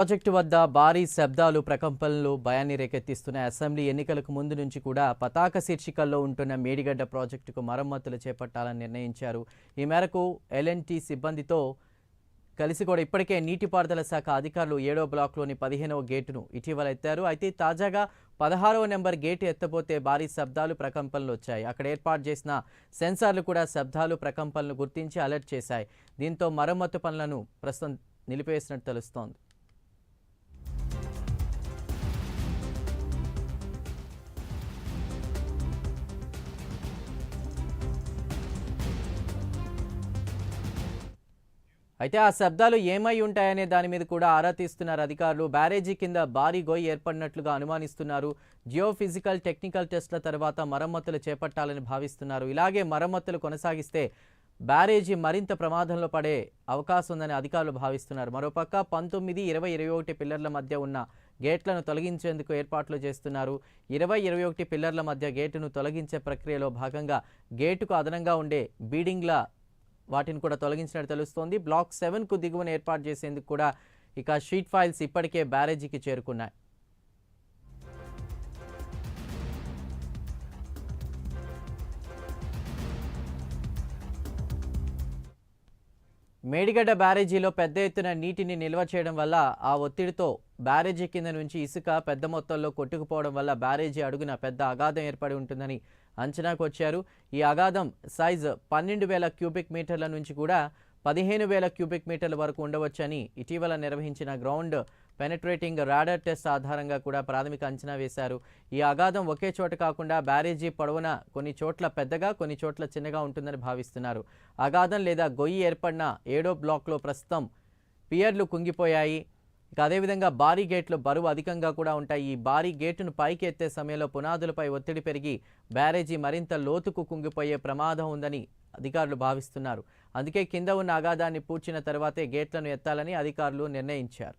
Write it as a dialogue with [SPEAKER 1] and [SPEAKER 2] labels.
[SPEAKER 1] Project వద్ద భారీ శబ్దాలు ప్రకంపనలు భయాన్ని రేకెత్తిస్తున్న అసెంబ్లీ ఎన్నికలకు ముందు నుంచి కూడా పతాక శీర్షికల్లో ఉంటున్న మేడిగడ్డ ప్రాజెక్టుకు మరమ్మతులు చేపట్టాలని నిర్ణయించారు. ఈ మేరకు ఎల్ఎన్టీ సిబ్బందితో కలిసి కూడా ఇప్పటికే నీటిపారుదల శాఖ అధికారులు 7వ బ్లాక్లోని 15వ గేటును ఇటీవల ఎత్తారు. అయితే తాజాగా 16వ నెంబర్ గేటు ఎత్తబోతే భారీ శబ్దాలు ప్రకంపనలు వచ్చాయి. అక్కడ ఏర్పాటు చేసిన సెన్సార్లు కూడా శబ్దాలు ప్రకంపనలు గుర్తించి అలర్ట్ చేశాయి. దీంతో మరమ్మతు పనులను ప్రస్తుతం నిలిపివేసినట్టు తెలుస్తోంది. అయితే ఆ శబ్దాలు ఏమై ఉంటాయనే దాని మీద కూడా ఆరా తీస్తున్నారు అధికారులు. బ్యారేజీ కింద భారీ గొయ్యి ఏర్పడినట్లుగా అనుమానిస్తున్నారు. జియోఫిజికల్ టెక్నికల్ టెస్టుల తర్వాత మరమ్మతులు చేపట్టాలని భావిస్తున్నారు. ఇలాగే మరమ్మతులు కొనసాగిస్తే బ్యారేజీ మరింత ప్రమాదంలో పడే అవకాశం ఉందని అధికారులు భావిస్తున్నారు. మరోపక్క 19, 20, 21 పిల్లర్ల మధ్య ఉన్న గేట్లను తొలగించేందుకు ఏర్పాట్లు చేస్తున్నారు. 20, 21 పిల్లర్ల మధ్య గేటును తొలగించే ప్రక్రియలో భాగంగా గేటుకు అదనంగా ఉండే బీడింగ్ల వాటిని కూడా తొలగించినట్టు తెలుస్తోంది. బ్లాక్ 7కు దిగువన ఏర్పాటు చేసేందుకు కూడా ఇక షీట్ ఫైల్స్ ఇప్పటికే బ్యారేజీకి చేరుకున్నాయి. మేడిగడ్డ బ్యారేజీలో పెద్ద ఎత్తున నీటిని నిల్వ చేయడం వల్ల ఆ ఒత్తిడితో బ్యారేజీ కింద నుంచి ఇసుక పెద్ద మొత్తంలో కొట్టుకుపోవడం వల్ల బ్యారేజీ అడుగున పెద్ద అగాధం ఏర్పడి ఉంటుందని అంచనాకు వచ్చారు. ఈ అగాధం సైజు 12,000 క్యూబిక్ మీటర్ల నుంచి కూడా 15,000 క్యూబిక్ మీటర్ల వరకు ఉండవచ్చని ఇటీవల నిర్వహించిన గ్రౌండ్ పెనట్రేటింగ్ రాడార్ టెస్ట్ ఆధారంగా కూడా ప్రాథమిక అంచనా వేశారు. ఈ అగాధం ఒకే చోట కాకుండా బ్యారేజీ పొడవున కొన్ని చోట్ల పెద్దగా కొన్ని చోట్ల చిన్నగా ఉంటుందని భావిస్తున్నారు. అగాధం లేదా గొయ్యి ఏర్పడిన 7వ బ్లాక్లో ప్రస్తుతం పియర్లు కుంగిపోయాయి. ఇక అదేవిధంగా భారీ గేట్లు బరువు అధికంగా కూడా ఉంటాయి. ఈ భారీ గేటును పైకి ఎత్తే సమయంలో పునాదులపై ఒత్తిడి పెరిగి బ్యారేజీ మరింత లోతుకు కుంగిపోయే ప్రమాదం ఉందని అధికారులు భావిస్తున్నారు. అందుకే కింద ఉన్న అగాధాన్ని పూడ్చిన తర్వాతే గేట్లను ఎత్తాలని అధికారులు నిర్ణయించారు.